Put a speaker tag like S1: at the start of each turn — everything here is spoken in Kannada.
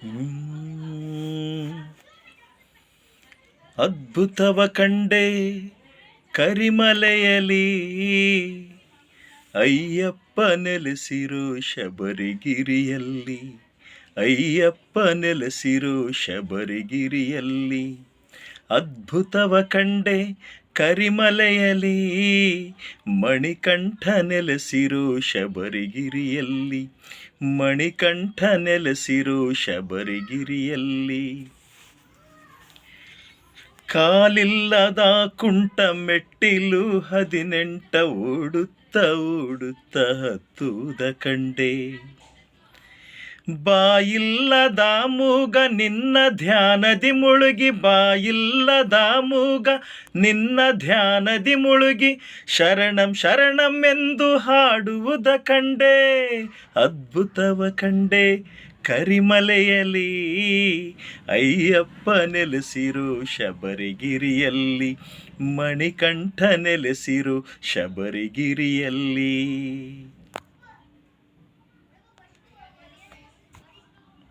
S1: ಹ್ಮ್. ಅದ್ಭುತವ ಕಂಡೆ ಕರಿಮಲೆಯಲಿ, ಅಯ್ಯಪ್ಪ ನೆಲೆಸಿರೋ ಶಬರಿಗಿರಿಯಲ್ಲಿ, ಅಯ್ಯಪ್ಪ ನೆಲೆಸಿರೋ ಶಬರಿಗಿರಿಯಲ್ಲಿ. ಅದ್ಭುತವ ಕಂಡೆ ಕರಿಮಲೆಯಲಿ, ಮಣಿಕಂಠ ನೆಲೆಸಿರೋ ಶಬರಿಗಿರಿಯಲ್ಲಿ, ಮಣಿಕಂಠ ನೆಲೆಸಿರೋ ಶಬರಿಗಿರಿಯಲ್ಲಿ. ಕಾಲಿಲ್ಲದ ಕುಂಟ ಮೆಟ್ಟಿಲು 18 ಓಡುತ್ತ ಓಡುತ್ತ ಹತ್ತುವುದ ಕಂಡೆ. ಬಾಯಿಲ್ಲದ ಮೂಗ ನಿನ್ನ ಧ್ಯಾನದಿ ಮುಳುಗಿ, ಬಾಯಿಲ್ಲದ ಮೂಗ ನಿನ್ನ ಧ್ಯಾನದಿ ಮುಳುಗಿ, ಶರಣಂ ಶರಣಂ ಎಂದು ಹಾಡುವುದ ಕಂಡೆ. ಅದ್ಭುತವ ಕಂಡೆ ಕರಿಮಲೆಯಲಿ, ಅಯ್ಯಪ್ಪ ನೆಲೆಸಿರೋ ಶಬರಿಗಿರಿಯಲ್ಲಿ, ಮಣಿಕಂಠ ನೆಲೆಸಿರೋ ಶಬರಿಗಿರಿಯಲ್ಲಿ.